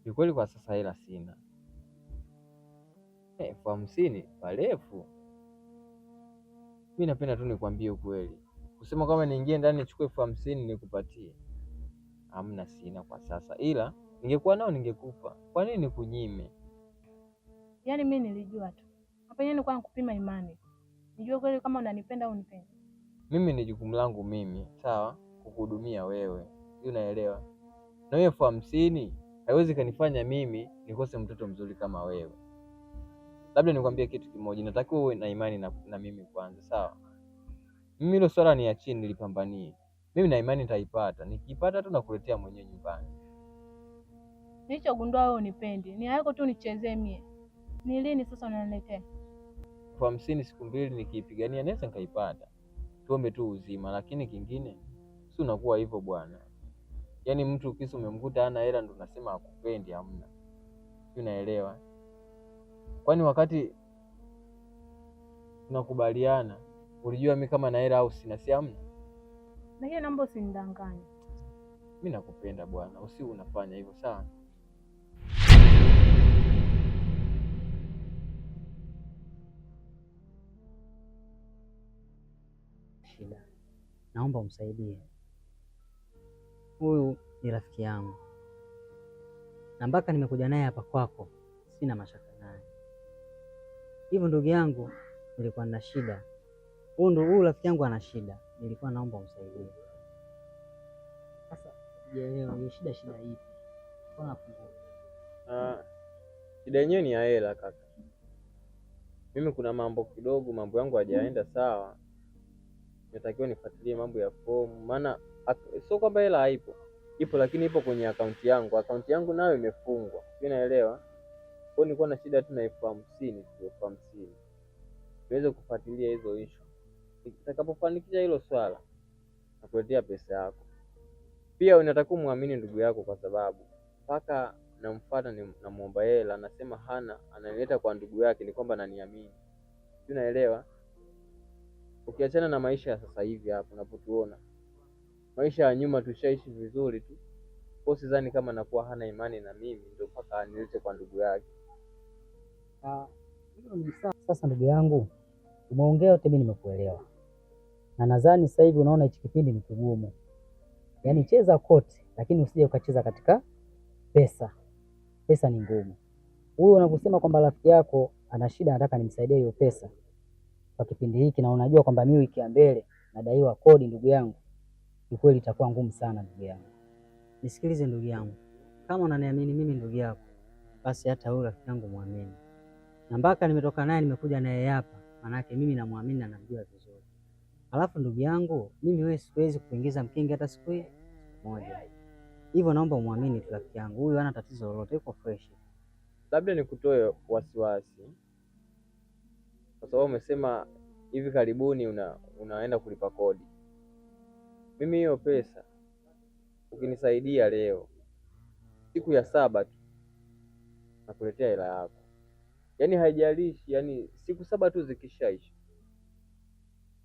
Kiukweli kwa sasa hela sina. 50,000 parefu. Mimi napenda tu nikwambie ukweli. Kusema kama niingie ndani nichukue 50,000 nikupatie, hamna, sina kwa sasa, ila ningekuwa nao ningekupa. Kwa nini nikunyime? Yaani mimi nilijua tu. Hapa yeye nilikuwa nakupima imani. Nijue kweli kama unanipenda au unipendi. Mimi ni jukumu langu mimi, sawa, kukuhudumia wewe. Hiyo unaelewa? Na hiyo 50,000 haiwezi kanifanya mimi nikose mtoto mzuri kama wewe. Labda nikwambie kitu kimoja, natakiwa uwe na imani na mimi kwanza, sawa? Mimi hilo swala ni ya chini nilipambanie. Mimi na imani nitaipata. Nikipata tu nakuletea mwenyewe nyumbani. Nilichogundua wewe unipendi. Ni yako tu nichezee mie. Ni lini sasa unaniletea? 50,000 siku mbili nikiipigania naweza nikaipata. Tuombe tu uzima, lakini kingine si unakuwa hivyo bwana. Yaani mtu kisa umemkuta hana hela ndo unasema hakupendi, hamna. Unaelewa? Kwani wakati tunakubaliana ulijua mimi kama na hela au sina? Si hamna. Lakini naomba usinidanganye. Mimi nakupenda bwana, usiwe unafanya hivyo, sawa? Shida, naomba umsaidie. Huyu ni rafiki yangu na mpaka nimekuja naye hapa kwako sina mashaka naye. Hivyo ndugu yangu, nilikuwa na shida. Huyu rafiki yangu ana shida, nilikuwa naomba umsaidie. Sasa sijaelewa hiyo shida ipi? Shida yenyewe ni ya hela kaka. Mimi kuna mambo kidogo, mambo yangu hajaenda sawa. Natakiwa nifuatilie mambo ya fomu, maana sio kwamba hela haipo. Ipo, lakini ipo kwenye akaunti yangu. Akaunti yangu nayo imefungwa. Unaelewa? Kwa nilikuwa na shida tu na 50,000 niweze kufuatilia hizo issue. Nitakapofanikisha hilo swala nakuletea pesa yako. Pia unatakiwa muamini ndugu yako, kwa sababu mpaka namfuata namuomba hela anasema hana, ananileta kwa ndugu yake, ni kwamba ananiamini. Unaelewa? Ukiachana na maisha ya sasa hivi hapa unapotuona, maisha ya nyuma tushaishi vizuri tu. Kwa sidhani kama nakuwa hana imani na mimi ndio mpaka anilete kwa ndugu yake. Sasa ndugu yangu, umeongea yote, mimi nimekuelewa, na nadhani sasa hivi unaona hichi kipindi ni kigumu. Yaani cheza kote, lakini usije ukacheza katika pesa. Pesa ni ngumu. Huyu unaposema kwamba rafiki yako ana shida, nataka nimsaidie hiyo pesa kwa kipindi hiki, na unajua kwamba mimi wiki ya mbele nadaiwa kodi, ndugu yangu, ni kweli itakuwa ngumu sana ndugu yangu. Nisikilize ndugu yangu, kama unaniamini mimi ndugu yako, basi hata huyu rafiki yangu muamini, na mpaka nimetoka naye nimekuja naye hapa, manake mimi namwamini na namjua vizuri. Alafu ndugu yangu, mimi wewe siwezi kuingiza mkingi hata siku moja. Hivyo naomba umwamini tu rafiki yangu, huyu hana tatizo lolote, yuko fresh. Labda nikutoe wasiwasi, kwa sababu umesema hivi karibuni unaenda kulipa kodi. Mimi hiyo pesa ukinisaidia leo, siku ya 7 tu nakuletea hela yako. Yaani haijalishi, yaani siku 7 tu zikishaisha,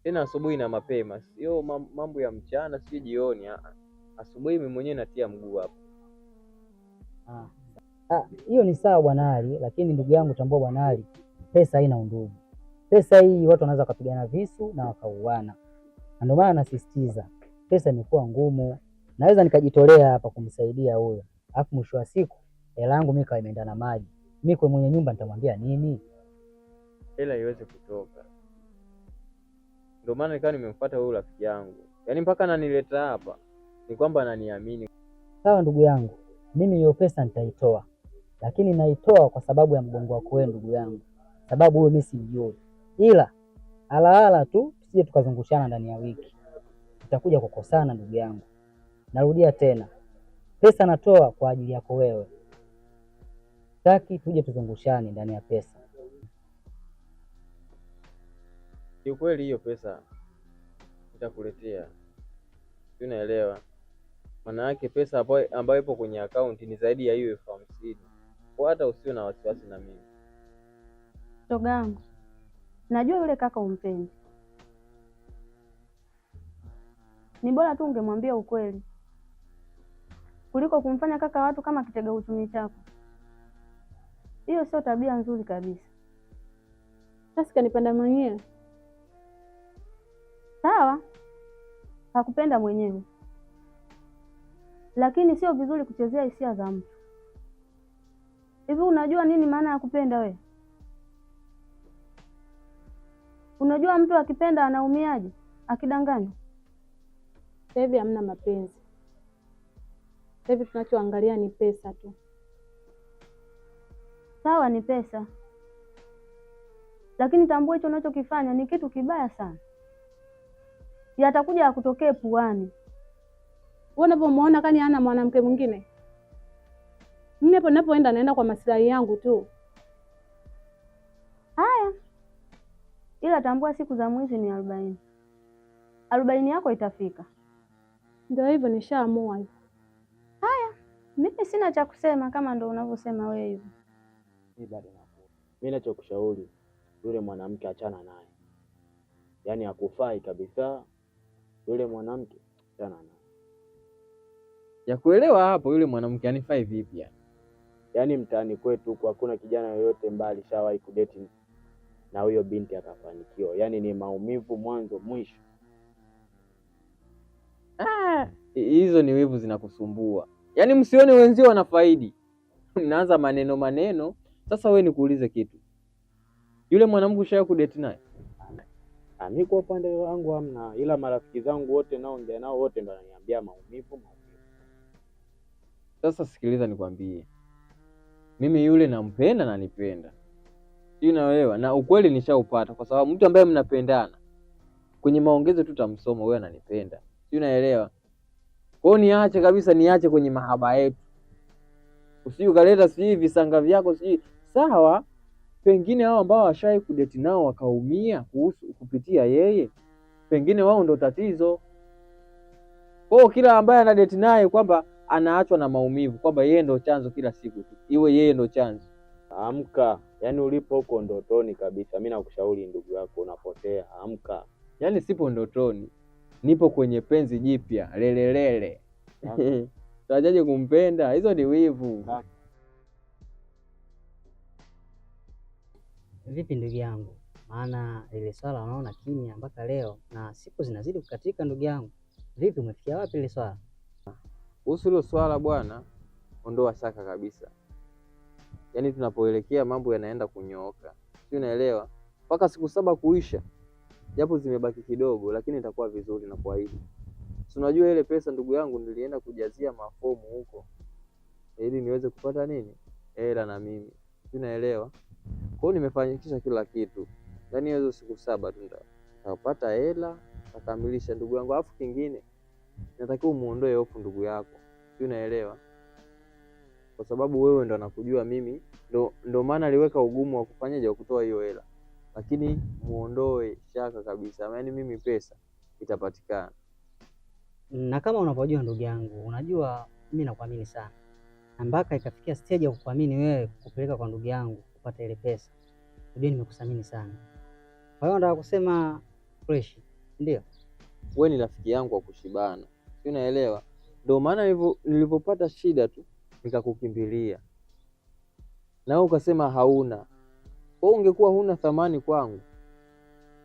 tena asubuhi na mapema, sio mambo ya mchana sio jioni. Asubuhi mimi mwenyewe natia mguu hapo. Hiyo ni sawa bwana Ali, lakini ndugu yangu tambua bwana Ali, pesa haina undugu. Pesa hii watu wanaweza kupigana visu na wakauana, na ndio maana nasisitiza, pesa imekuwa ngumu. Naweza nikajitolea hapa kumsaidia huyo, alafu mwisho wa siku hela yangu mimi imeenda na maji. Mimi kwa mwenye nyumba nitamwambia nini? Hela iweze kutoka. Ndio maana nikawa nimemfuata huyo rafiki yangu, yaani mpaka ananileta hapa ni kwamba ananiamini. Sawa ndugu yangu, mimi hiyo pesa nitaitoa, lakini naitoa kwa sababu ya mgongo wako wewe ndugu yangu, sababu huyo mimi simjui, ila alahala tu tusije tukazungushana ndani ya wiki, tutakuja kukosana ndugu yangu. Narudia tena, pesa natoa kwa ajili yako wewe, sitaki tuje tuzungushane ndani ya pesa. Kiukweli hiyo pesa nitakuletea, unaelewa? Maana yake pesa ambayo ipo kwenye akaunti ni zaidi ya hiyo 50,000. Kwa hata usiwe na wasiwasi na mimi. Shoga yangu, najua yule kaka umpendi, ni bora tu ungemwambia ukweli. kuliko kumfanya kaka watu kama kitega uchumi chako. Hiyo sio tabia nzuri kabisa. Basi kanipenda mwenyewe. Sawa, hakupenda mwenyewe, lakini sio vizuri kuchezea hisia za mtu. Hivi unajua nini maana ya kupenda we? Unajua mtu akipenda anaumiaje akidanganya? Sasa hivi hamna mapenzi. Sasa hivi tunachoangalia ni pesa tu. Sawa, ni pesa, lakini tambua hicho unachokifanya ni kitu kibaya sana. Yatakuja akutokee puani. Wewe unapomuona kani hana mwanamke mwingine? Mimi hapo ninapoenda naenda kwa maslahi yangu tu. Haya, ila tambua siku za mwizi ni 40. 40 yako itafika. Ndio hivyo, nishaamua hivyo. Haya, mimi sina cha kusema kama ndo unavyosema wewe hivyo. Mimi bado nakuwa. Mimi nachokushauri yule mwanamke achana naye. Yaani hakufai kabisa yule mwanamke, achana naye. Ya kuelewa hapo yule mwanamke anifai vipi yani? Yaani mtaani kwetu huko hakuna kijana yoyote mbali shawahi kudate na huyo binti akafanikiwa. Yaani ni maumivu mwanzo mwisho. Hizo ni wivu zinakusumbua. Yaani msione wenzio wanafaidi. Mnaanza maneno. Sasa wewe nikuulize kitu. Yule mwanamke ushawahi kudate naye? Mimi kwa upande wangu hamna, ila marafiki zangu wote naongea nao wote ndio wananiambia maumivu. Sasa sikiliza nikwambie. Mimi yule nampenda na nipenda. Sio naelewa, na ukweli nishaupata kwa sababu mtu ambaye mnapendana kwenye maongezo tu tamsoma wewe ananipenda. Sio naelewa. Kwa hiyo niache kabisa, niache kwenye mahaba yetu. Usije ukaleta siji visanga vyako siji. Sawa, pengine hao ambao washawahi kudate nao wakaumia kupitia yeye, pengine wao ndo tatizo. Kwa kila ambaye anadate naye kwamba anaachwa na maumivu, kwamba yeye ndo chanzo kila siku tu, iwe yeye ndo chanzo. Amka, yaani ulipo huko ndotoni kabisa. Mimi nakushauri ndugu yako, unapotea. Amka. Yaani sipo ndotoni, nipo kwenye penzi jipya lelelele. Tajaje kumpenda? Hizo ni wivu. Vipi ndugu yangu? Maana ile swala unaona kimya mpaka leo na siku zinazidi kukatika ndugu yangu. Vipi, umefikia wapi ile swala? Kuhusu hilo swala bwana, ondoa shaka kabisa. Yaani tunapoelekea mambo yanaenda kunyooka. Sio unaelewa? Mpaka siku 7 kuisha. Japo zimebaki kidogo lakini itakuwa vizuri na kuahidi. Si unajua ile pesa ndugu yangu nilienda kujazia mafomu huko. Ili niweze kupata nini? Hela na mimi. Sio unaelewa? Kwa hiyo nimefanikisha kila kitu. Yaani hizo siku 7 tu nitapata hela, nitakamilisha ndugu yangu. Alafu kingine natakiwa umuondoe hofu ndugu yako. Sio unaelewa? Kwa sababu wewe ndo nakujua mimi, ndo maana aliweka ugumu wa kufanyaje wa kutoa hiyo hela. Lakini muondoe shaka kabisa. Yaani mimi pesa itapatikana. Na kama unavyojua ndugu yangu, unajua mimi nakuamini sana. Na mpaka ikafikia stage ya kukuamini wewe kupeleka kwa ndugu yangu kupata ile pesa. Ndio nimekusamini sana. Kwa hiyo nataka kusema fresh, ndio? Wewe ni rafiki yangu wa kushibana. Sio unaelewa? Ndio maana nilipopata shida tu nikakukimbilia. Na wewe ukasema hauna. Kwa hiyo ungekuwa huna thamani kwangu,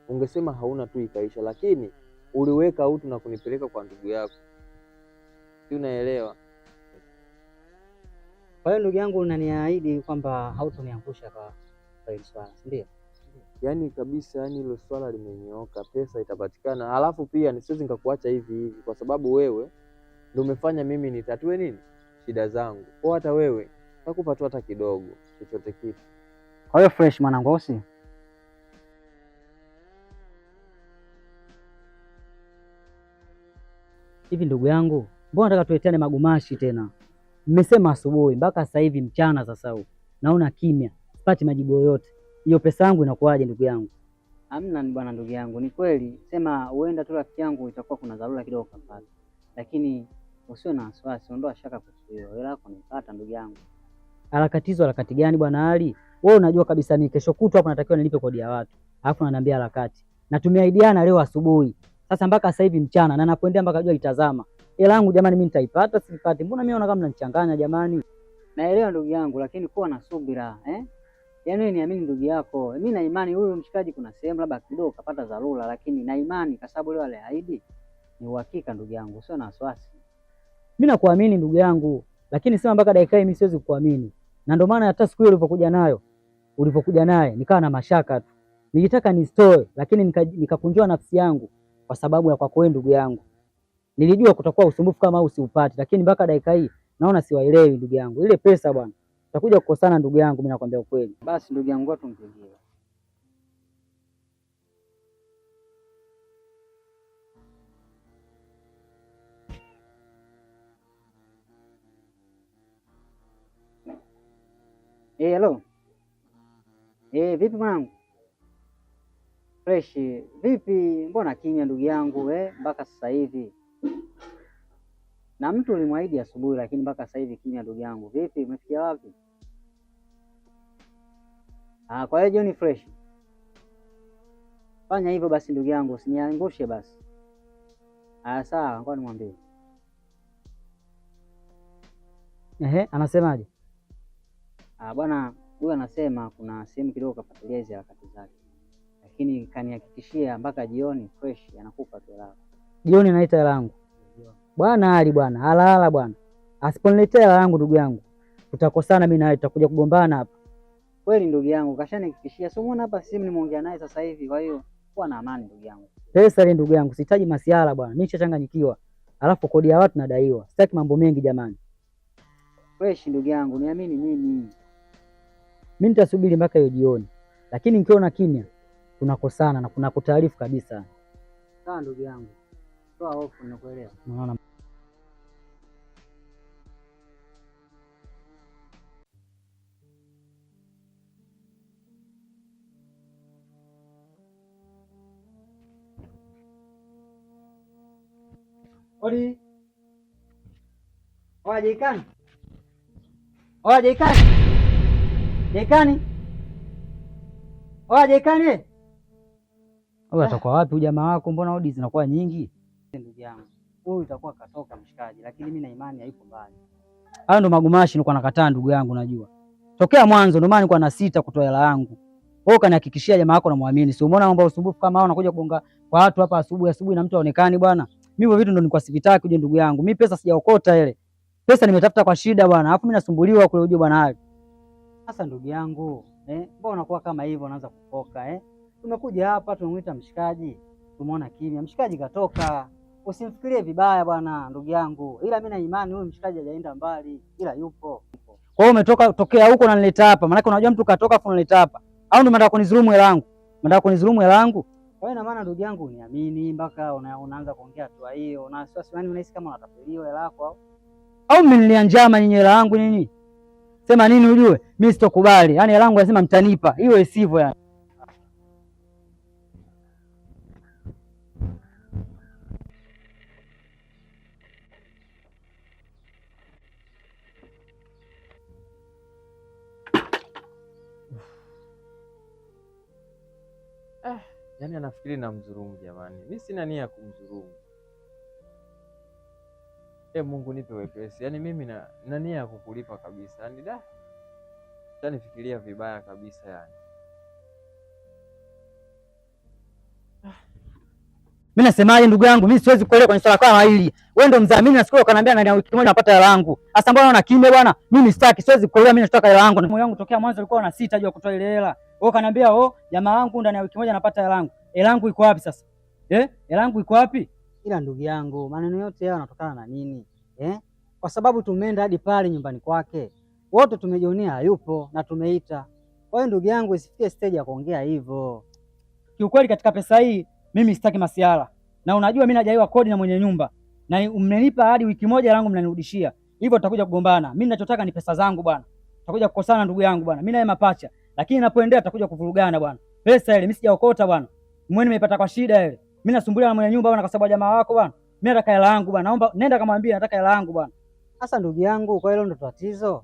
ungesema hauna tu ikaisha, lakini uliweka utu na kunipeleka kwa ndugu yako. Sio unaelewa? Kwa hiyo ndugu yangu unaniahidi kwamba hautoniangusha kwa hili swala, ndio? Yaani kabisa, yaani hilo swala limenyooka, pesa itapatikana. Alafu pia nisiwezi nikakuacha hivi hivi kwa sababu wewe ndio umefanya mimi nitatue nini? Shida zangu. Kwa hata wewe nakupa tu hata kidogo, chochote kitu. Kwa hiyo fresh mwanangu, usi hivi ndugu yangu, mbona nataka tuletane magumashi tena? Mmesema asubuhi mpaka sasa hivi mchana, sasa huu naona kimya, sipati majibu yoyote. Hiyo pesa yangu inakuwaje ndugu yangu? Hamna ni bwana ndugu yangu, ni kweli sema huenda tu rafiki yangu itakuwa kuna dharura kidogo kapata, lakini usiwe na wasiwasi, ondoa shaka kuhusu hilo. Hela yako nipata ndugu yangu. Harakati hizo harakati gani bwana Ali? Wewe unajua kabisa mimi kesho kutwa hapo natakiwa nilipe kodi ya watu, alafu unaniambia harakati. Na tumeahidiana leo asubuhi, sasa mpaka sasa hivi mchana, na napoendea mpaka jua litazama. hela yangu jamani, mimi nitaipata sipati? Mbona mimi naona kama mnanichanganya jamani? Naelewa ndugu yangu, lakini kuwa na subira Yaani wewe niamini ndugu yako. Mimi na imani huyu mshikaji kuna sehemu labda kidogo kapata dharura, lakini na imani kwa sababu leo aliahidi ni uhakika ndugu yangu, sio na wasiwasi. Mimi nakuamini ndugu yangu, lakini sema mpaka dakika hii mimi siwezi kukuamini. Na ndio maana hata siku ile ulipokuja naye nikawa na mashaka tu. Nilitaka nistoe, lakini nikakunjua nafsi yangu kwa sababu ya kwako wewe ndugu yangu. Nilijua kutakuwa usumbufu kama usiupati, lakini mpaka dakika hii naona siwaelewi ndugu yangu. Ile pesa bwana, tutakuja kukosana ndugu yangu, mimi nakwambia ukweli. Basi ndugu yangu tumpigie. Hello. Vipi mwanangu? Fresh. Vipi? Mbona kimya ndugu yangu mpaka sasa hivi? Na mtu ulimwahidi asubuhi lakini mpaka sasa hivi kimya ndugu yangu. Vipi? Umefikia wapi? Kwa hiyo jioni fresh. Fanya hivyo basi ndugu yangu, usiniangushe basi. Sawa, ngoja nimwambie. Anasemaje? Bwana huyu anasema kuna sehemu kidogo kafuatilia hizo harakati zake. Lakini kanihakikishia mpaka jioni fresh anakupa tu hela. Jioni naita hela yangu. Bwana Ali bwana, hala bwana. Asiponiletea hela yangu ndugu yangu, tutakosana mimi naye, tutakuja kugombana hapa. Kweli ndugu yangu, kashanihakikishia. Sio muone hapa simu nimeongea naye sasa hivi, kwa hiyo kuwa na amani ndugu yangu. Pesa ile ndugu yangu, sihitaji masiala bwana. Mimi nishachanganyikiwa. Alafu kodi ya watu nadaiwa. Sitaki mambo mengi jamani. Fresh ndugu yangu, niamini mimi. Mimi nitasubiri mpaka hiyo jioni. Lakini nikiona kimya, tunakosana na kuna kutaarifu kabisa. Sawa ndugu yangu. Toa hofu, ninakuelewa. Unaona? Odi. Oya Jeikani. Oya Jeikani. Jeikani. Oya Jeikani. Wewe atakuwa wapi ujamaa wako? Mbona odi zinakuwa nyingi? Ndugu yangu, huyu utakuwa katoka mshikaji, lakini mimi na imani haipo mbali. Hayo ndo magumashi nilikuwa nakataa ndugu yangu, najua. Tokea mwanzo ndio maana nilikuwa nasita kutoa hela yangu. Wewe kanihakikishia jamaa wako namwamini. Si umeona mambo ya usumbufu kama hao unakuja kugonga kwa watu hapa asubuhi na mtu aonekani bwana. Mimi hivyo vitu ndo nilikuwa sivitaki uje ndugu yangu. Mimi pesa sijaokota ile. Pesa nimetafuta kwa shida bwana. Alafu mimi nasumbuliwa kule uje bwana Ali. Sasa ndugu yangu, mbona unakuwa kama hivyo unaanza kufoka Tumekuja hapa tumemuita mshikaji. Tumeona kimya. Mshikaji katoka. Usimfikirie vibaya bwana ndugu yangu. Ila mimi na imani huyu mshikaji hajaenda mbali, ila yupo. Kwa hiyo umetoka tokea huko unanileta hapa. Maana unajua mtu katoka afu unanileta hapa. Au ndio unataka kunidhulumu hela yangu? Unataka kunidhulumu hela yangu? Kwa hiyo na maana ndugu yangu uniamini mpaka unaanza kuongea hatua hiyo. Na sasa yani unahisi kama unatapeliwa hela yako au mmenilia njama nyinyi hela yangu nini? Sema nini ujue? Mimi sitokubali. Yaani hela yangu lazima mtanipa. Hiyo isivyo yani. Yaani anafikiri namdhulumu jamani. Mimi sina nia ya kumdhulumu. Mungu nipe wepesi. Yaani mimi na nia ya kukulipa kabisa. Yaani utanifikiria vibaya kabisa yani. Mimi nasemaje ndugu yangu, mimi siwezi kuelewa kwenye swala kama hili. Wewe ndo mdhamini na siku ukaniambia ndani ya wiki moja napata hela yangu. Sasa mbona unaona kimya bwana? Mimi sitaki, siwezi kuelewa, mimi nataka hela yangu. Moyo wangu tokea mwanzo ulikuwa una sita juu kutoa ile hela. Wewe ukaniambia jamaa wangu ndani ya wiki moja napata hela yangu. Hela yangu iko wapi sasa? Hela yangu iko wapi? Ila ndugu yangu, maneno yote haya yanatokana na nini? Kwa sababu tumeenda hadi pale nyumbani kwake. Wote tumejionea hayupo na tumeita. Kwa hiyo ndugu yangu isifikie stage ya kuongea hivyo. Kiukweli katika pesa hii mimi sitaki masiala. Na unajua mimi najaiwa kodi na mwenye nyumba. Na mmenipa hadi wiki moja langu mnanirudishia. Hivyo tutakuja kugombana. Mimi ninachotaka ni pesa zangu bwana. Tutakuja kukosana ndugu yangu bwana. Mimi naye mapacha. Lakini ninapoendelea tutakuja kuvurugana bwana. Pesa ile mimi sijaokota bwana. Mwenyewe nimeipata kwa shida ile. Mimi nasumbuliwa na mwenye nyumba bwana kwa sababu jamaa wako bwana. Mimi nataka hela yangu bwana. Naomba nenda kamwambie nataka hela yangu bwana. Sasa ndugu yangu, kwa hilo ndo tatizo.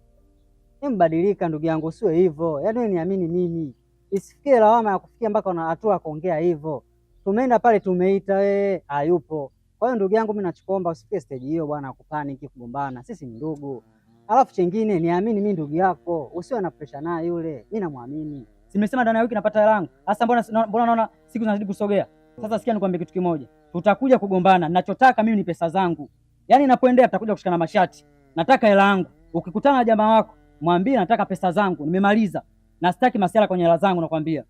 Mbadilika ndugu yangu, usiwe hivyo. Yaani wewe niamini mimi. Isifikie lawama ya kufikia mpaka una hatua kuongea hivyo. Tumeenda pale tumeita wewe hayupo. Kwa Kwa hiyo ndugu yangu, mimi nachokuomba usifike stage hiyo bwana, kupaniki, kugombana. Sisi ni ndugu. Alafu chengine, niamini mimi ndugu yako, usiwe na pressure naye yule. Mimi namwamini. Simesema ndani ya wiki napata hela yangu. Sasa mbona naona siku zinazidi kusogea? Sasa sikia nikwambie kitu kimoja. Tutakuja kugombana. Ninachotaka mimi ni pesa zangu. Yaani ninapoendea tutakuja kushikana mashati. Nataka hela yangu. Ukikutana na jamaa wako, mwambie nataka pesa zangu. Nimemaliza. Na sitaki masuala kwenye hela zangu nakwambia.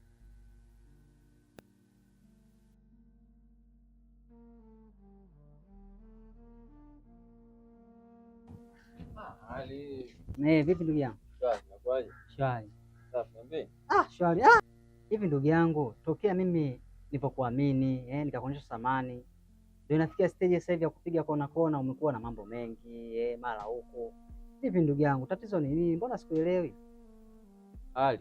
Vipi ndugu yangu? Shwari. Shwari. Hivi ndugu yangu, tokea mimi nilipokuamini, nikakuonyesha thamani, ndio inafikia stage sasa hivi ya kupiga kona kona, umekuwa na mambo mengi, mara huko. Hivi ndugu yangu, tatizo ni nini? Mbona sikuelewi? Ali,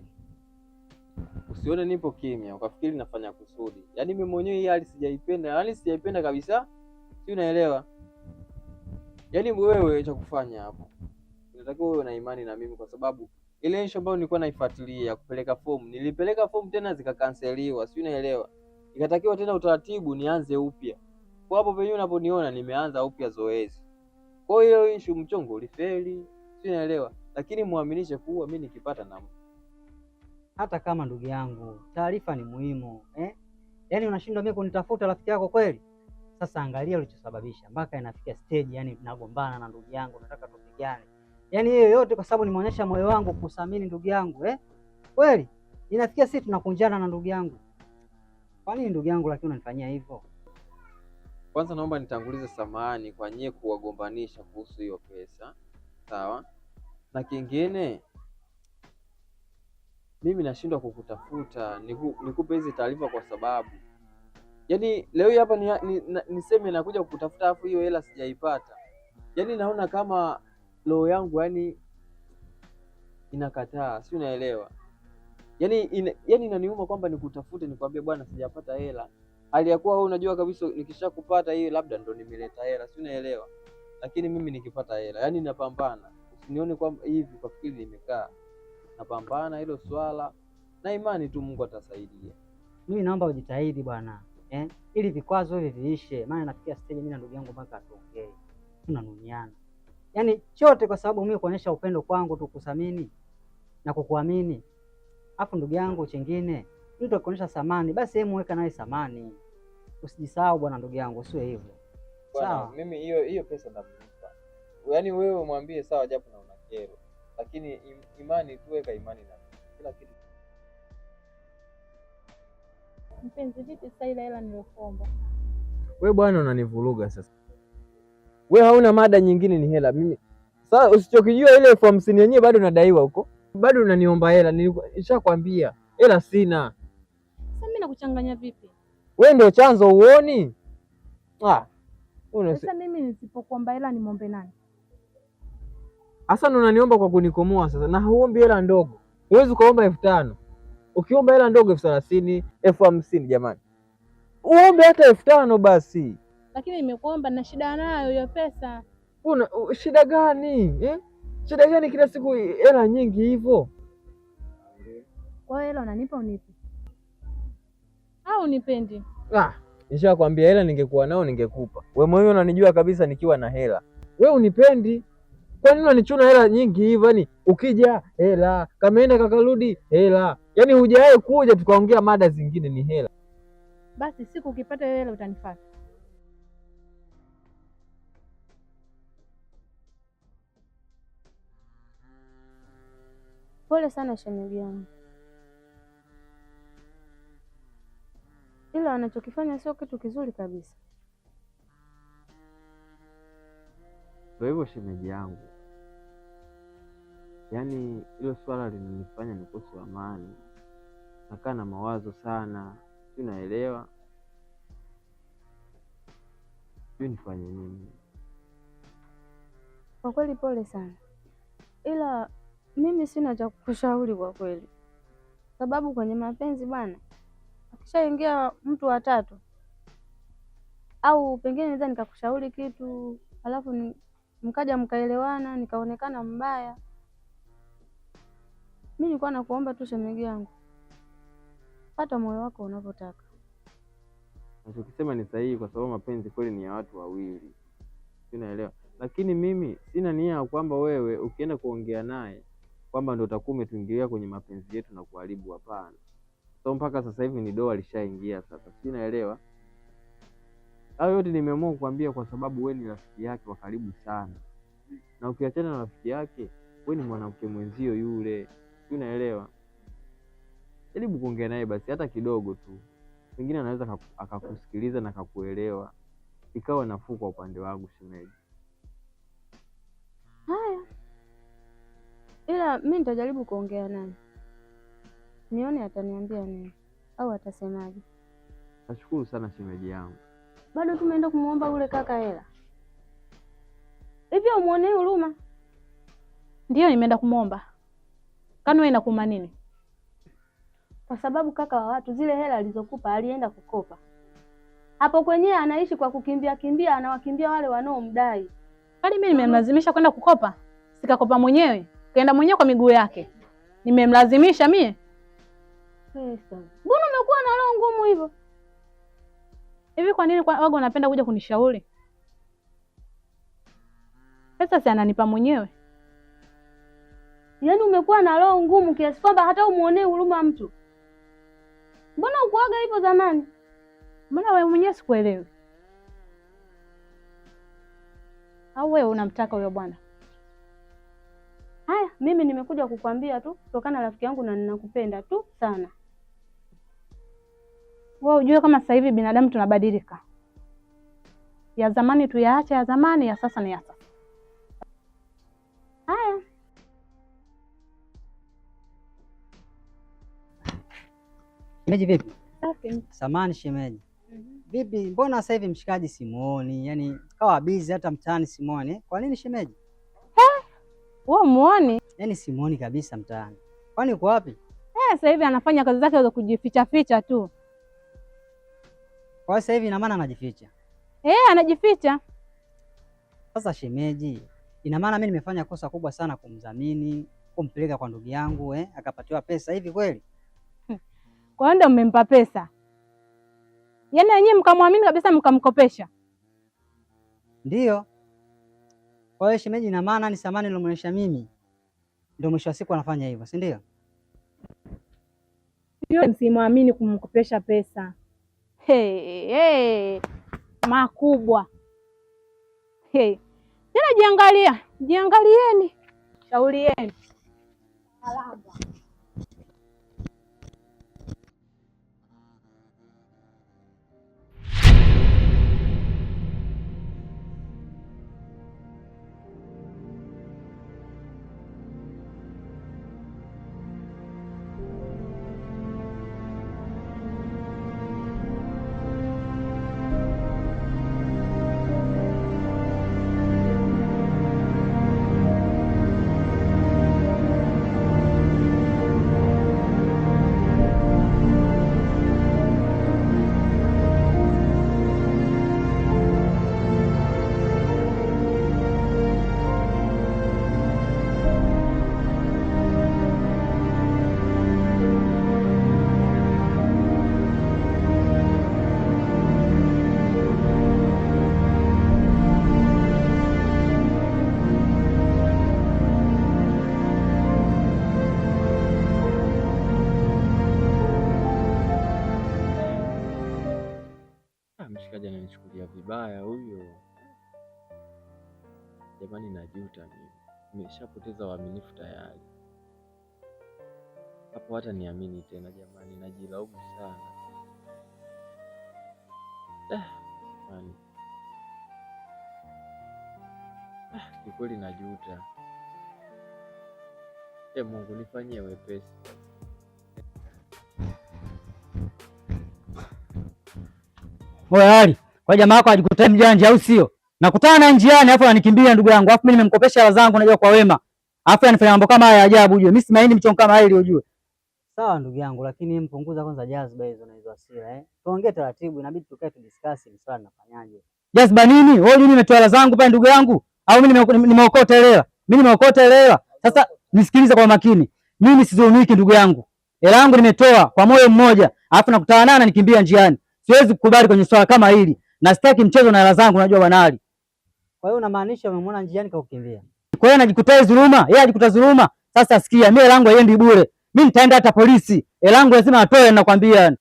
usione nipo kimya ukafikiri nafanya kusudi. Yaani mimi mwenyewe hii hali sijaipenda, yaani sijaipenda kabisa. Si unaelewa? Yaani wewe cha kufanya hapo, unatakiwa uwe na imani na mimi, kwa sababu ile issue ambayo nilikuwa naifuatilia ya kupeleka fomu, nilipeleka fomu tena zikakanseliwa. Si unaelewa? Ikatakiwa tena utaratibu nianze upya. Kwa hapo penyewe unaponiona nimeanza upya zoezi. Kwa hiyo issue mchongo ulifeli. Si unaelewa? Lakini muaminishe kuwa mimi nikipata na hata kama ndugu yangu, taarifa ni muhimu, Yaani unashindwa mimi kunitafuta rafiki yako kweli? Sasa angalia ulichosababisha mpaka inafikia stage, yani nagombana na ndugu yangu, nataka tupigane. Yaani hiyo yote kwa sababu nimeonyesha moyo wangu kusamini ndugu yangu, Kweli? Inafikia sisi tunakunjana na ndugu yangu. Kwa nini ndugu yangu lakini unanifanyia hivyo? Kwanza naomba nitangulize samahani kwa nyie kuwagombanisha kuhusu hiyo pesa. Sawa? Na kingine, mimi nashindwa kukutafuta nikupe hizi taarifa kwa sababu yaani leo hii hapa niseme nakuja kukutafuta afu hiyo hela sijaipata. Yaani naona kama roho yangu yani inakataa. Si unaelewa? Yaani inaniuma kwamba nikutafute nikwambie bwana sijapata hela. Hali ya kuwa wewe unajua kabisa nikishakupata hiyo labda ndo nimeleta hela. Si unaelewa? Lakini mimi nikipata hela, yaani napambana. Usinione kwamba hivi kwa fikiri nimekaa. Napambana hilo swala na imani tu Mungu atasaidia. Mimi naomba ujitahidi bwana, ili vikwazo hivi viishe, maana nafikia stage mimi na ndugu yangu mpaka tuongee. Tunanuniana. Yaani chote kwa sababu mimi kuonyesha upendo kwangu tu, kusamini na kukuamini. Afu ndugu yangu chengine, mtu akuonyesha thamani, basi hebu weka naye thamani. Usijisahau bwana ndugu yangu, usiwe hivyo. Sawa? Mimi hiyo pesa namlipa. Yaani wewe mwambie sawa japo na una kero. Lakini imani tu, weka imani na kila kitu. Mpenzi, vipi sasa ile hela niliyokuomba? Wewe bwana unanivuruga sasa. Wewe hauna mada nyingine, ni hela. Mimi sasa usichokijua ile 50 yenyewe bado nadaiwa huko. Bado unaniomba hela. Nishakwambia hela sina. Sasa mimi nakuchanganya vipi? Wewe ndio chanzo uoni? Sasa mimi nisipokuomba hela nimwombe nani? Hasa unaniomba kwa kunikomoa sasa, na huombi hela ndogo. Huwezi ukaomba 5,000. Ukiomba hela ndogo 30,000, 50,000 jamani. Uombe hata 5,000 basi. Lakini nimekuomba na shida nayo hiyo pesa. Una shida gani? Shida gani kila siku hela nyingi hivyo? Kwa hiyo hela unanipa unipi? Au unipendi? Nishakwambia hela ningekuwa nao ningekupa. Wewe mwenyewe unanijua kabisa nikiwa na hela. Wewe unipendi? Kwa nini unanichuna hela nyingi hivyo? Yaani ukija hela, kameenda kakarudi hela. Yaani hujawahi kuja tukaongea mada zingine, ni hela. Basi siku ukipata hela utanifuata. Pole sana shemeji yangu, ila anachokifanya sio kitu kizuri kabisa. Ndio hivyo shemeji yangu. Yaani hilo swala linanifanya nikose amani. Nakaa na mawazo sana. Unaelewa? Sijui nifanye nini. Kwa kweli pole sana, ila mimi sina cha kukushauri kwa kweli, sababu kwenye mapenzi bwana, akishaingia mtu wa tatu, au pengine naweza nikakushauri kitu alafu mkaja mkaelewana nikaonekana mbaya. Mimi nilikuwa nakuomba tu shemeji yangu, pata moyo wako unavyotaka. Nachokisema ni sahihi, kwa sababu mapenzi kweli ni ya watu wawili, unaelewa. Lakini mimi sina nia ya kwamba wewe ukienda kuongea naye kwamba ndio utakuwa umetuingilia kwenye mapenzi yetu na kuharibu. Hapana, so mpaka sasa hivi ni doa lishaingia sasa, si unaelewa? Hayo yote nimeamua kukwambia kwa sababu wewe ni rafiki yake wa karibu sana, na ukiachana na rafiki yake, wewe ni mwanamke mwenzio yule, si unaelewa? Jaribu kuongea naye basi hata kidogo tu, pengine anaweza akakusikiliza na akakuelewa, ikawa nafuu kwa upande wangu shemeji. Haya, ila mi nitajaribu kuongea naye nione ataniambia nini au atasemaje. Nashukuru sana shemeji yangu. Bado tumeenda kumuomba ule kaka hela hivi, umuonee huruma? Ndio nimeenda kumuomba. Kwani wewe inakuma nini? Kwa sababu kaka wa watu zile hela alizokupa alienda kukopa. Hapo kwenyewe anaishi kwa kukimbia kimbia, anawakimbia wale wanaomdai. Kwani mimi nimemlazimisha kwenda kukopa? Sikakopa mwenyewe, kaenda mwenyewe kwa miguu yake. Nimemlazimisha mie? Pesa. Mbona umekuwa na roho ngumu hivyo? Hivi kwa nini wago unapenda kuja kunishauri? Pesa si ananipa mwenyewe. Yaani umekuwa na roho ngumu kiasi kwamba hata umuonee huruma mtu. Mbona ukuaga hivyo zamani? Mbona wewe mwenyewe sikuelewi? Au wewe unamtaka huyo bwana? Haya, mimi nimekuja kukwambia tu kutokana na rafiki yangu na ninakupenda tu sana. Wewe ujue kama sasa hivi binadamu tunabadilika. Ya zamani tuyaache ya zamani, ya sasa ni ya sasa. Haya. Shemeji vipi? Safi. Samani shemeji. Vipi, mbona sasa hivi mshikaji simuoni? Yaani kawa busy hata mtaani simuoni. Kwa nini shemeji? Wewe muone? Yaani simuoni kabisa mtaani. Kwani uko wapi? Sasa hivi anafanya kazi zake za kujificha ficha tu. Kwa sasa hivi ina maana anajificha. Anajificha. Sasa shemeji, ina maana mimi nimefanya kosa kubwa sana kumdhamini, kumpeleka kwa ndugu yangu akapatiwa pesa hivi kweli? Kwa hiyo ndio mmempa pesa. Yaani nyinyi mkamwamini kabisa mkamkopesha. Ndio. Kwa hiyo shemeji, ina maana ni samani nilomuonesha mimi ndio mwisho wa siku anafanya hivyo, si ndio? Sio msimwamini kumkopesha pesa. Makubwa. Tena jiangalieni. Shauri yenu. Alamba. Mshikaji ananichukulia vibaya huyo. Jamani, najuta mimi. Nimeshapoteza uaminifu tayari. Hapo hata niamini tena jamani, najilaumu sana. Man. Kikweli najuta. Mungu nifanyie wepesi. Oya Ali, kwa jamaa wako ajikuta mjanja au sio? Nakutana na njiani afu ananikimbia ndugu yangu. Afu mimi nimemkopesha hela zangu najua kwa wema. Afu anafanya mambo kama haya ajabu ujue. Mimi simaini mchongo kama hili ujue. Sawa ndugu yangu, lakini mpunguza kwanza jazba hizo na hizo hasira Tuongee taratibu, inabidi tukae tudiscuss mswala nafanyaje. Jazba nini? Wewe nini umetoa hela zangu pale ndugu yangu? Au mimi nimeokota hela? Mimi nimeokota hela. Sasa nisikilize kwa makini. Mimi sizuniki ndugu yangu. Hela yangu nimetoa kwa moyo mmoja. Afu nakutana naye ananikimbia njiani. siwezi kukubali kwenye swala kama hili, na sitaki mchezo na hela zangu, najua bwana Ali. Kwa hiyo unamaanisha umemwona njiani kaukimbia? Kwa hiyo anajikuta dhuluma, yeye ajikuta dhuluma. Sasa sikia, mimi hela yangu haiendi bure, mimi nitaenda hata polisi, hela yangu lazima atoe, nakwambia.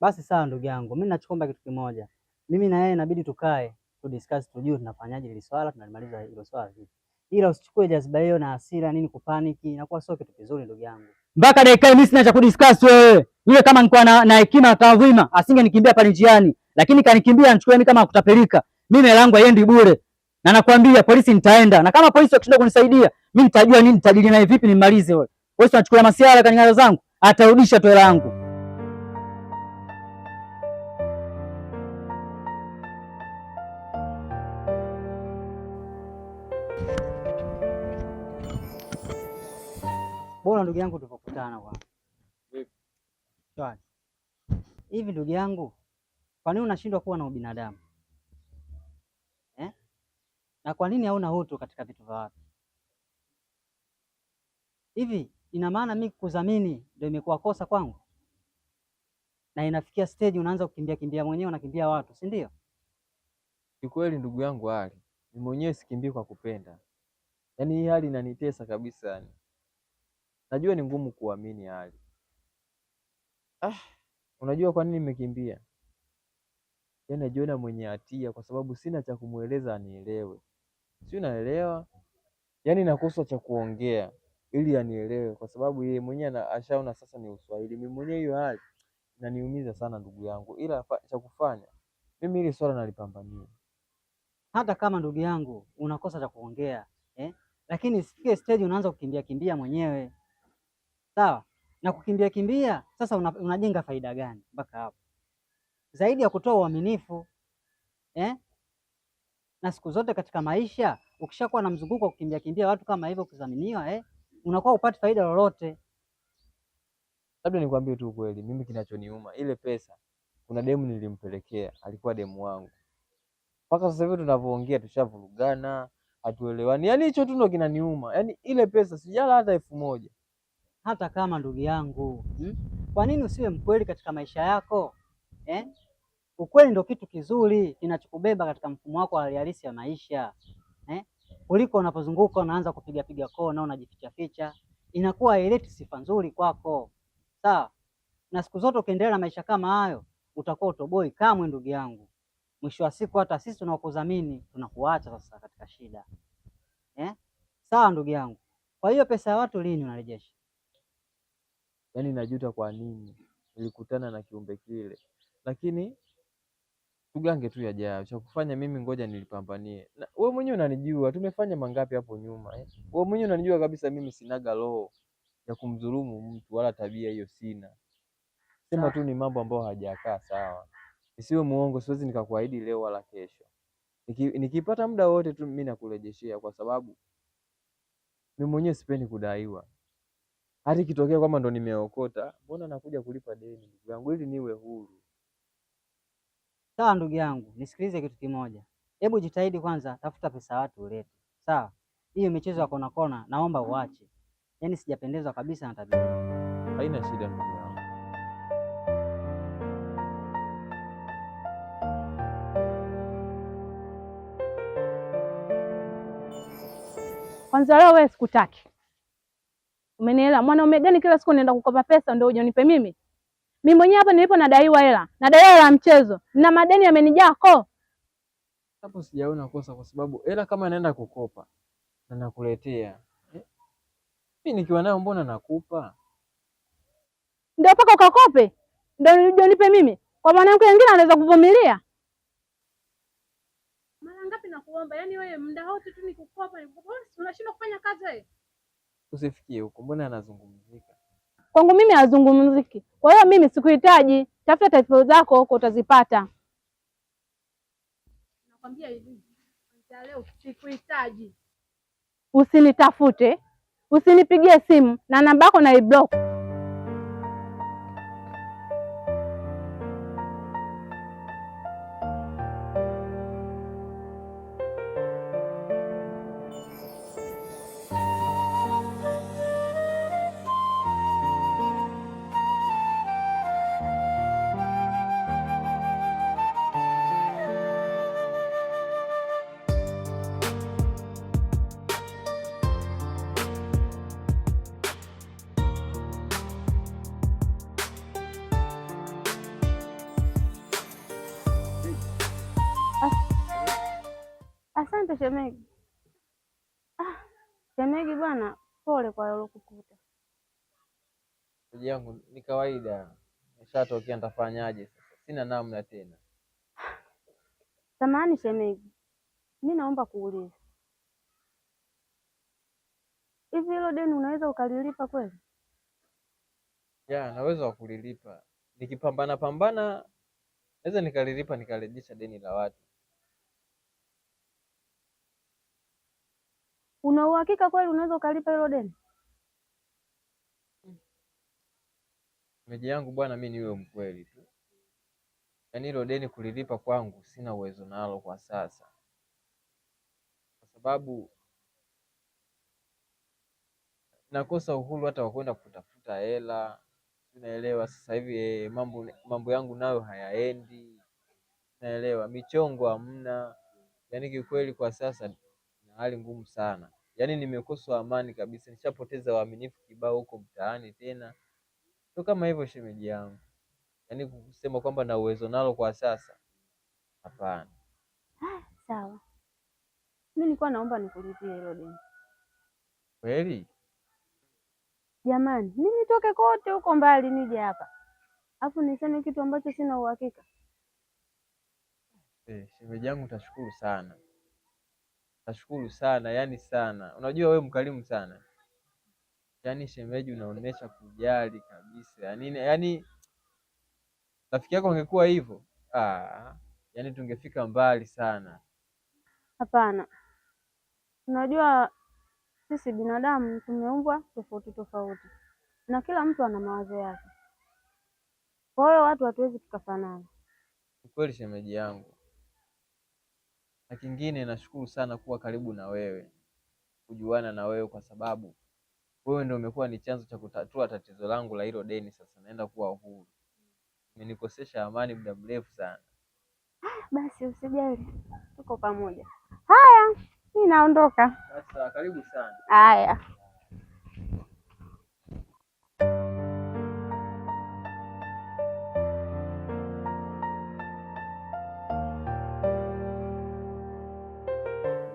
Basi sawa ndugu yangu, mimi nachokomba kitu kimoja, mimi na yeye inabidi tukae discuss, tujue tunafanyaje hili swala, tunalimaliza hilo swala vipi, ila usichukue jaziba hiyo na hasira nini, kupaniki inakuwa sio kitu kizuri ndugu yangu. Mpaka dakika mimi sina cha kudiscuss wewe. Yule kama nilikuwa na hekima na taadhima, asingenikimbia pale njiani, lakini kanikimbia anichukue mimi kama kutapelika. Mimi hela yangu haiendi bure. Na nakwambia polisi nitaenda. Na kama polisi wakishinda kunisaidia, mimi nitajua nini nitajili naye vipi nimalize wewe. Polisi wanachukua masiara kaningalo zangu, atarudisha tu hela yangu. Bora ndugu yangu tulipokutana bwana. Shwari. Hivi ndugu yangu, kwa nini unashindwa kuwa na ubinadamu? Na kwa nini hauna utu katika vitu vya watu? Hivi ina maana mimi kukudhamini ndio imekuwa kosa kwangu? Na inafikia stage unaanza kukimbia kimbia mwenyewe, unakimbia watu, si ndio? Ni kweli ndugu yangu Ali, mimi mwenyewe sikimbii kwa kupenda. Yaani hii hali inanitesa kabisa yani. Najua ni ngumu kuamini hali. Unajua kwa nini nimekimbia? Yaani najiona mwenye hatia kwa sababu sina cha kumueleza anielewe. Si unaelewa? Yaani nakosa cha kuongea ili anielewe kwa sababu yeye mwenyewe ashaona sasa ni Uswahili. Mimi mwenyewe hiyo hali inaniumiza sana ndugu yangu. Ila cha kufanya mimi ile swala nalipambania. Hata kama ndugu yangu unakosa cha kuongea, lakini isifike stage unaanza kukimbia kimbia mwenyewe. Sawa? Na kukimbia kimbia sasa unajenga faida gani mpaka hapo? Zaidi ya kutoa uaminifu, na siku zote katika maisha ukishakuwa na mzunguko wa kukimbia kimbia watu kama hivyo, ukidhaminiwa, unakuwa upati faida lolote. Labda nikwambie tu kweli, mimi kinachoniuma ile pesa, kuna demu nilimpelekea, alikuwa demu wangu. Mpaka sasa hivi tunavyoongea tushavurugana, hatuelewani. Yaani hicho tu ndo kinaniuma. Yaani ile pesa sijala hata 1000. Hata kama ndugu yangu, kwa nini usiwe mkweli katika maisha yako? Ukweli ndio kitu kizuri kinachokubeba katika mfumo wako wa halisi ya maisha, kuliko unapozunguka unaanza kupiga piga kona, unajificha ficha, inakuwa haileti sifa nzuri kwako. Sawa? Na siku zote ukiendelea na maisha kama hayo utakuwa utoboi kamwe ndugu yangu. Mwisho wa siku hata sisi tunakudhamini tunakuacha sasa katika shida. Sawa ndugu yangu. Kwa hiyo pesa ya watu lini unarejesha? Yaani najuta kwa nini nilikutana na kiumbe kile. Lakini tugange tu yajayo. Cha kufanya mimi ngoja nilipambanie. Na wewe mwenyewe unanijua, tumefanya mangapi hapo nyuma. Wewe mwenyewe unanijua kabisa mimi sinaga roho ya kumdhulumu mtu wala tabia hiyo sina. Sema tu ni mambo ambayo hajakaa sawa. Nisiwe muongo, siwezi nikakuahidi leo wala kesho. Nikipata muda wote tu mimi nakurejeshea kwa sababu mimi mwenyewe sipendi kudaiwa. Hata ikitokea kwamba ndo nimeokota, mbona nakuja kulipa deni ndugu yangu ili niwe huru. Sawa ndugu yangu, nisikilize kitu kimoja. Hebu jitahidi kwanza, tafuta pesa watu ulete. Sawa? Hiyo michezo ya kona kona naomba uache. Yaani sijapendezwa kabisa na tabia. Haina shida ndugu yangu. Kwanza leo wewe sikutaki. Umenielewa? Mwanaume gani kila siku unaenda kukopa pesa ndio uje unipe mimi? Mimi mwenyewe hapa nilipo nadaiwa hela. Nadaiwa hela mchezo. Na madeni yamenijaa koo. Hapo sijaona kosa kwa sababu hela kama naenda kukopa na nakuletea. Mimi nikiwa nayo mbona nakupa? Ndio paka ukakope. Ndio nipe mimi. Kwa mwanamke mwingine anaweza kuvumilia. Mara ngapi nakuomba? Yaani wewe muda wote tu nikukopa. Unashindwa kufanya kazi wewe? Usifikie huko. Mbona anazungumzika? Kwangu mimi hazungumziki. Kwa hiyo mimi sikuhitaji. Tafuta taarifa zako huko utazipata. Nakwambia hivi. Leo sikuhitaji. Usinitafute, usinipigie simu na namba yako na iblock. Asante shemegi. Shemegi bwana, pole kwa yalokukuta. Ndugu yangu, ni kawaida, nishatokea, nitafanyaje sasa? Sina namna tena. Samahani shemegi, mi naomba kuuliza, hivi hilo deni unaweza ukalilipa kweli? Ya, naweza wa kulilipa nikipambana pambana, naweza nikalilipa nikarejesha deni la watu. Una uhakika kweli unaweza ukalipa hilo deni? Meji yangu bwana, mi niwe mkweli tu, yaani hilo deni kulilipa kwangu sina uwezo nalo kwa sasa, kwa sababu nakosa uhuru hata wa kwenda kutafuta hela. Unaelewa sasa hivi mambo yangu nayo hayaendi, naelewa, michongo hamna. Yaani kiukweli kwa sasa na hali ngumu sana, yaani nimekosa amani kabisa, nishapoteza uaminifu kibao huko mtaani tena. Sio kama hivyo shemeji yangu, yaani kusema kwamba na uwezo nalo kwa sasa, hapana. Sawa, mi nilikuwa naomba nikulipie hilo deni. Kweli Jamani, mi nitoke kote huko mbali nije hapa afu niseme kitu ambacho sina uhakika? shemeji yangu, tashukuru sana, tashukuru sana, yaani sana. Unajua wewe mkarimu sana, yaani shemeji, unaonesha kujali kabisa, yaani rafiki yako angekuwa hivyo, yaani tungefika mbali sana. Hapana, unajua sisi binadamu tumeumbwa tofauti tofauti na kila mtu ana mawazo yake, kwa hiyo watu hatuwezi tukafanana. Kweli shemeji yangu, na kingine nashukuru sana kuwa karibu na wewe, kujuana na wewe, kwa sababu wewe ndio umekuwa ni chanzo cha kutatua tatizo langu la hilo deni. Sasa naenda kuwa huru, umenikosesha amani muda mrefu sana. Basi usijali, tuko pamoja. Haya, mi naondoka. Sasa karibu sana. Haya.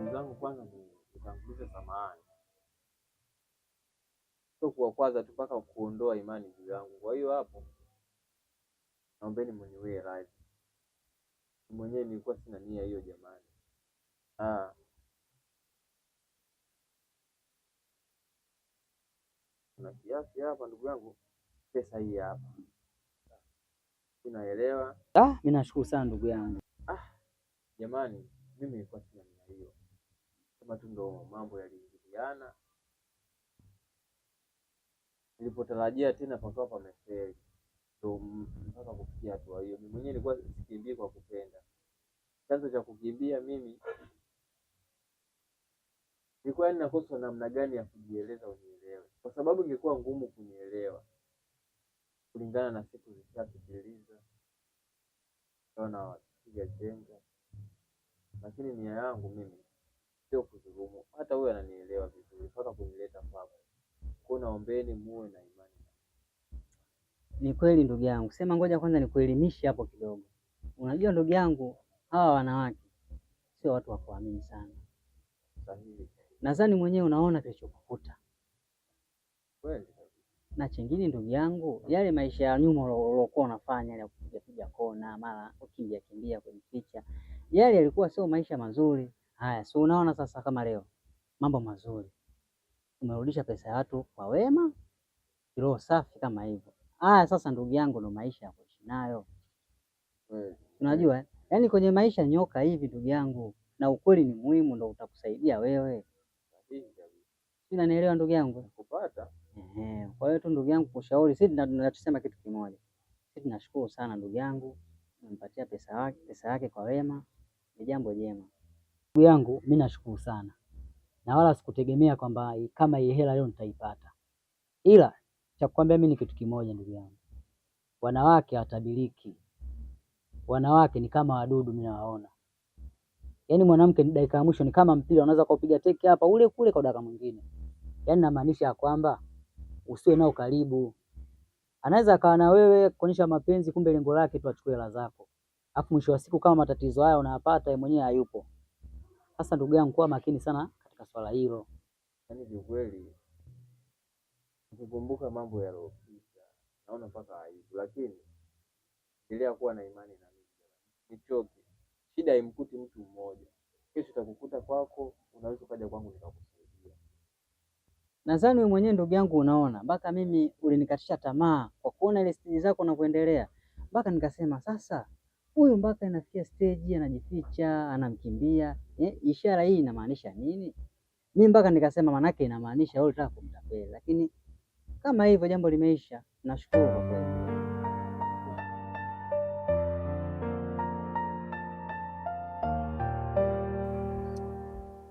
Ndugu zangu, kwanza nitangulize samahani, sio kuwa kwanza tu mpaka kuondoa imani juu yangu. Kwa hiyo hapo naombeni mniwie radhi, mwenyewe nilikuwa sina nia hiyo jamani. Kuna kiasi hapa ndugu yangu, pesa hii hapa, sinaelewa. Mimi nashukuru sana ndugu yangu. Jamani, mimi nilikuwa sina nia hiyo, kama tu ndo mambo yaliingiliana, nilipotarajia tena pakawa pamefeli, ndo mpaka kufikia hatua hiyo. Mimi mwenyewe nilikuwa sikimbii kwa kupenda, chanzo cha kukimbia mimi nilikuwa yani nakosa namna gani ya kujieleza unielewe, kwa sababu ingekuwa ngumu kunielewa kulingana na siku zishapitiliza, naona wakipiga chenga, lakini nia yangu mimi sio kudhulumu. Hata huyo ananielewa vizuri mpaka kunileta kwako. Kwa naombeni muwe na imani. Ni kweli ndugu yangu, sema ngoja kwanza nikuelimishe hapo kidogo. Unajua ndugu yangu, hawa wanawake sio watu wa kuamini sana. Sahihi. Nadhani mwenyewe unaona kilichokukuta. Kweli. Na chengine ndugu yangu, yale maisha ya nyuma uliokuwa unafanya ya kupiga kona, mara kimbia kwenye picha, yale yalikuwa sio maisha mazuri. Haya, so unaona sasa kama leo mambo mazuri, umerudisha pesa ya watu kwa wema, roho safi kama hivyo. Haya sasa ndugu yangu, ndo maisha ya kuishi nayo. Unajua yaani kwenye maisha nyoka hivi ndugu yangu, na ukweli ni muhimu, ndo utakusaidia wewe. Unanielewa ndugu yangu? Kupata. Kwa hiyo tu ndugu yangu, kushauri sisi tunasema kitu kimoja. Sisi tunashukuru sana ndugu yangu, umempatia pesa yake kwa wema, ni jambo jema. Ndugu yangu, mimi nashukuru sana, na wala sikutegemea kwamba kama hii hela leo nitaipata, ila cha kukwambia mimi ni kitu kimoja ndugu yangu, wanawake hawatabiliki. Wanawake ni kama wadudu, mimi nawaona. Yaani mwanamke ni dakika ya mwisho, ni kama mpira, unaweza kupiga teke hapa ule kule kwa dakika mwingine. Yaani namaanisha ya kwamba usiwe nao karibu. Anaweza akawa na wewe kuonyesha mapenzi, kumbe lengo lake tu achukue hela zako, afu mwisho wa siku kama matatizo haya unayapata yeye mwenyewe hayupo. Sasa ndugu yangu, kuwa makini sana katika swala hilo. Yaani kiukweli nikikumbuka mambo yaliyopita naona mpaka aibu, lakini endelea kuwa na imani na mimi. Nichoke, shida haimkuti mtu mmoja, kesho itakukuta kwako, unaweza ukaja kwangu nikakusaidia. Nadhani wewe mwenyewe ndugu yangu unaona, mpaka mimi ulinikatisha tamaa kwa kuona ile stage zako unavyoendelea, mpaka nikasema sasa huyu mpaka inafikia stage anajificha, anamkimbia. Ishara hii inamaanisha nini? Mimi mpaka nikasema manake inamaanisha wewe unataka kumtapeli, lakini kama hivyo jambo limeisha. Nashukuru kwa kweli.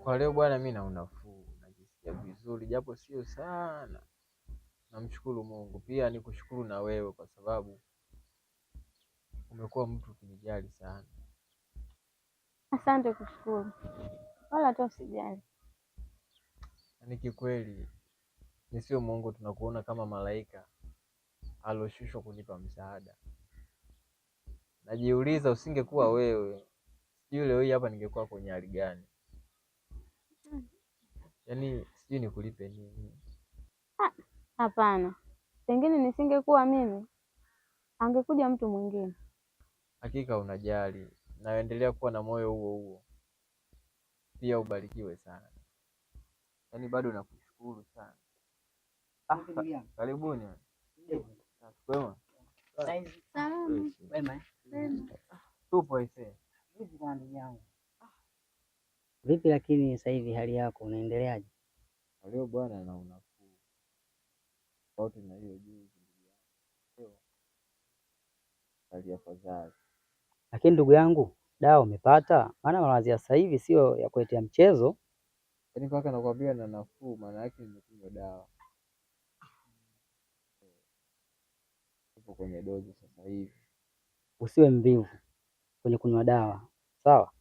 Kwa leo bwana, mimi na unafuu, najisikia vizuri japo sio sana. Namshukuru Mungu, pia nikushukuru na wewe kwa sababu umekuwa mtu ukinijali sana. Asante kushukuru, wala hata usijali. Yaani kikweli ni sio Mungu, tunakuona kama malaika aloshushwa kunipa msaada. Najiuliza usingekuwa wewe, sijui leo hii hapa ningekuwa kwenye hali gani? Yaani sijui nikulipe nini. Hapana, pengine nisingekuwa mimi, angekuja mtu mwingine. Hakika unajali, naendelea kuwa na moyo huo huo. Pia ubarikiwe sana. Yaani bado nakushukuru sana. Karibuni. Kwema? Salama. Tupo aisee. Vipi lakini sasa hivi hali yako unaendeleaje? Leo bwana na unafuu. Tofauti na hiyo juzi ndugu yangu. Leo hali afadhali. Lakini ndugu yangu, dawa umepata? Maana maradhi ya sasa hivi sio ya kuletea mchezo. Yaani kaka, nakwambia na nafuu, maana yake nimekunywa dawa. Upo kwenye dozi sasa hivi. Usiwe mvivu kwenye kunywa dawa, sawa?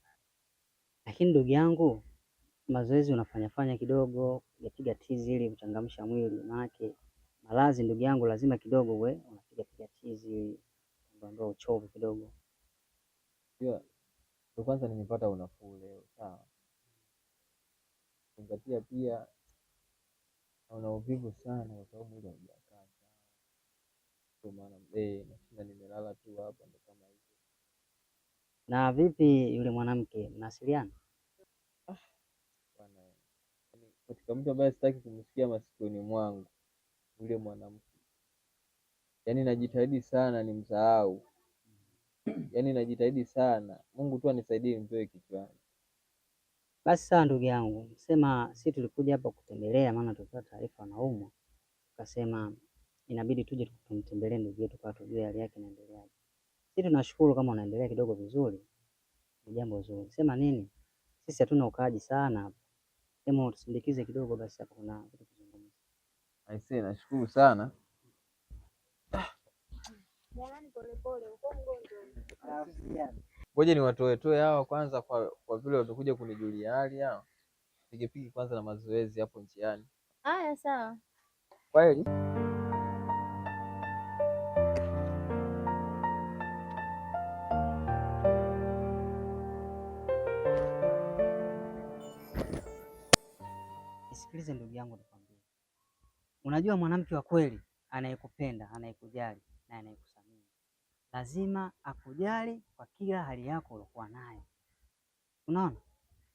Lakini ndugu yangu, mazoezi unafanya kidogo, piga tizi ili kuchangamsha mwili, maanake maradhi ndugu yangu lazima kidogo uwe unapiga tizi ndio uchovu kidogo. Ndio kwanza nimepata unafuu leo, sawa. Zingatia pia una uvivu sana kwa sababu mwili haujakaa sawa. Kwa maana nashinda nimelala tu hapa ndo kama hivyo. Na vipi yule mwanamke mnawasiliana? Bwana, yaani katika mtu ambaye sitaki kumsikia masikioni mwangu yule mwanamke. Yaani najitahidi sana nimsahau. Yaani najitahidi sana. Mungu tu anisaidie nimtoe kichwani. Basi sawa ndugu yangu, sema si tulikuja hapa kutembelea, maana tulipata taarifa anaumwa, tukasema inabidi tuje tumtembelee ndugu yetu kwa tujue hali yake inaendeleaje. Sisi tunashukuru kama unaendelea kidogo vizuri, ni jambo zuri. Sema nini, sisi hatuna ukaaji sana hapa, sema tusindikize kidogo basi, hapa kuna kitu kuzungumza. Aisee, nashukuru sana. Ngoja niwatoe hawa kwanza, kwa vile wamekuja kunijulia hali hao. Pige kwanza na mazoezi hapo njiani. Haya, sawa. Kweli? Nisikilize ndugu yangu, nikwambie, unajua mwanamke wa kweli anayekupenda, anayekujali na anayekuthamini lazima akujali kwa kila hali yako uliokuwa nayo. Unaona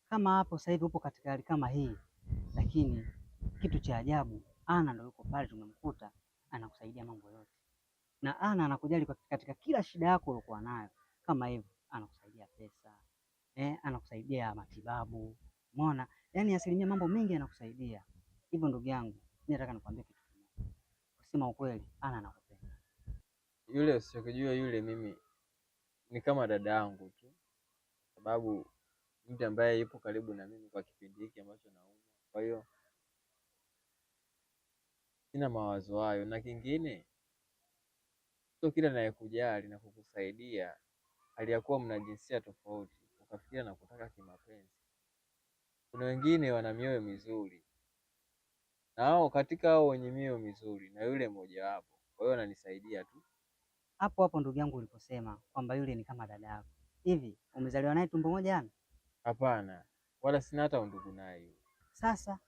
kama hapo sasa hivi upo katika hali kama hii, lakini kitu cha ajabu, Ana ndio yuko pale, tumemkuta anakusaidia mambo yote, na Ana anakujali katika kila shida yako uliokuwa nayo. Kama hivyo anakusaidia pesa, anakusaidia matibabu, umeona, yaani asilimia mambo mengi anakusaidia hivyo. Ndugu yangu, mimi nataka nikwambie kitu kimoja, kusema ukweli, Ana anakupenda. Yule usichokijua yule, mimi ni kama dada yangu tu, sababu mtu ambaye yupo karibu na mimi kwa kipindi hiki ambacho naumwa. Kwa hiyo sina mawazo hayo, na kingine sio kila anayekujali na kukusaidia aliyakuwa mna jinsia tofauti ukafikiria na kutaka kimapenzi. Kuna wengine wana mioyo mizuri, na hao katika hao wenye mioyo mizuri na yule mmoja wapo. Kwa hiyo ananisaidia tu. Hapo hapo ndugu yangu uliposema kwamba yule ni kama dada yako, hivi umezaliwa naye tumbo moja? Ana? Hapana, wala sina hata undugu naye. Sasa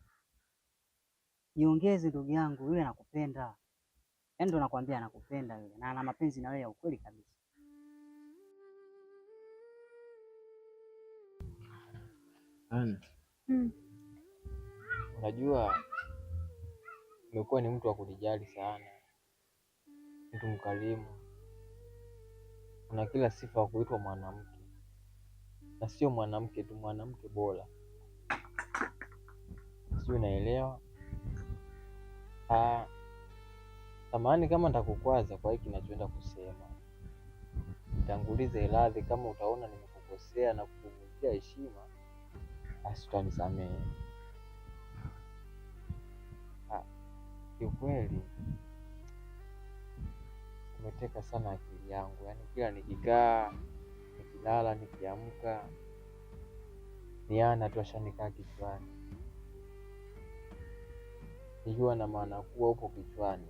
jiongeze ndugu yangu, yule anakupenda. Yaani ndo nakwambia anakupenda yule na ana mapenzi na wewe ya ukweli kabisa. Ana, unajua umekuwa ni mtu wa kunijali sana, mtu mkarimu, una kila sifa ya kuitwa mwanamke, na sio mwanamke tu, mwanamke bora. Sio, unaelewa? Samahani kama nitakukwaza kwa hiki ninachoenda kusema. Nitangulize radhi kama utaona nimekukosea na kukuvunjia heshima, basi utanisamehe. Kiukweli umeteka sana akili yangu, yaani kila nikikaa, nikilala, nikiamka, ni Ana tu ashanikaa kichwani. Nijua na maana kuwa upo kichwani.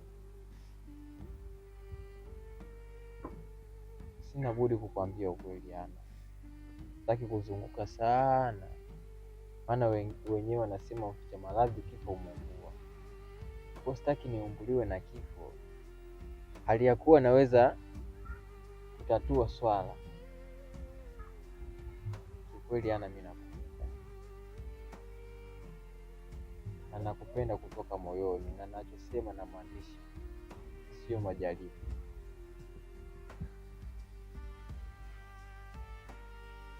Sina budi kukwambia ukweli Ana. Sitaki kuzunguka sana, maana wenyewe wanasema uficha maradhi kifo umumbua. Kwa sitaki niumbuliwe na kifo, hali ya kuwa naweza kutatua swala. Ukweli Ana, mimi nakupenda na nakupenda kutoka moyoni, na nachosema na maanisha, sio majaribu.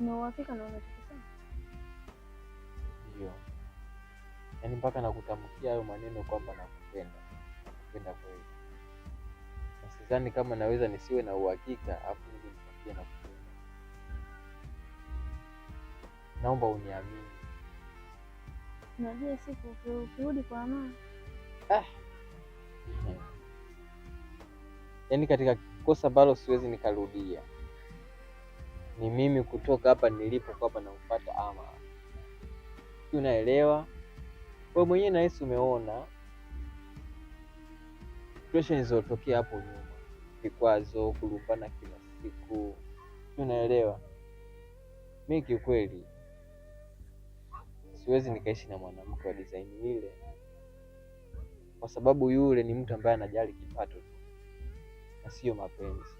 Una uhakika na unachokisema? Ndio, yaani mpaka nakutamkia hayo maneno kwamba nakupenda. Nakupenda kweli, na sidhani kama naweza nisiwe na uhakika afu nikwambie nakupenda. Naomba uniamini. Unajua siku ukirudi kwa Amani. Yaani katika kosa ambalo siwezi nikarudia ni mimi kutoka hapa nilipo kwa hapa na kupata Ama. Unaelewa? Wewe mwenyewe nahisi umeona situation zilizotokea hapo nyuma, vikwazo, kulumbana kila siku. Unaelewa? Mimi kiukweli siwezi nikaishi na mwanamke wa design ile, kwa sababu yule ni mtu ambaye anajali kipato tu na sio mapenzi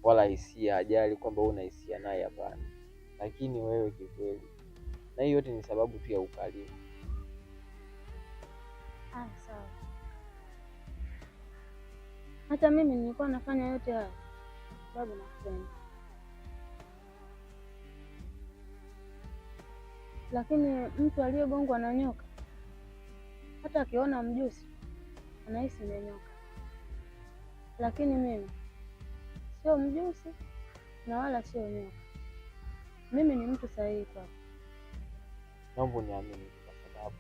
wala hisia. Ajali kwamba wewe una hisia naye, hapana. Lakini wewe kikweli, na hiyo yote ni sababu tu ya ukarimu. Sawa. Hata mimi nilikuwa nafanya yote haya sababu nakupenda, lakini mtu aliyegongwa na nyoka hata akiona mjusi anahisi ni nyoka, lakini mimi sio mjusi na wala sio nyoka. Mimi ni mtu sahihi kwako. Naomba uniamini, kwa sababu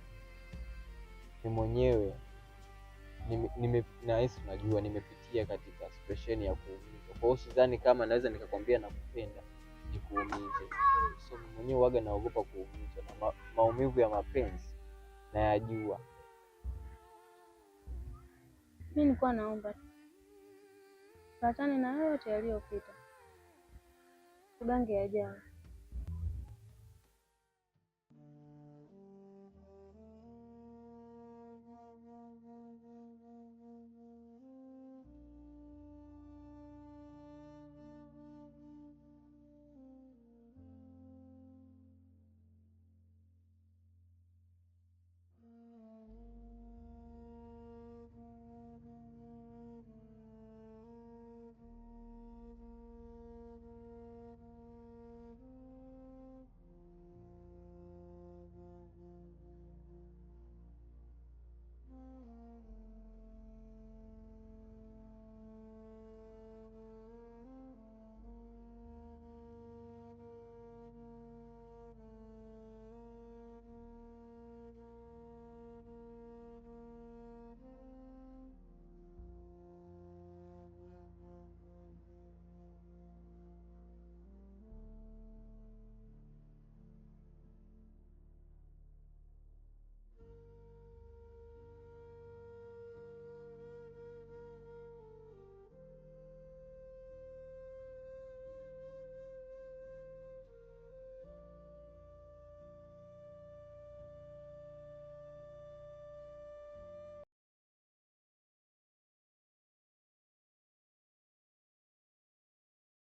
ni mwenyewe nahisi, unajua nimepitia katika situation ya kuumizwa. Kwa hiyo sidhani kama naweza nikakwambia nakupenda nikuumize. So mwenyewe waga naogopa kuumizwa, na maumivu ya mapenzi nayajua. Mimi nilikuwa naomba tuachane na yote yaliyopita, tugange yajayo.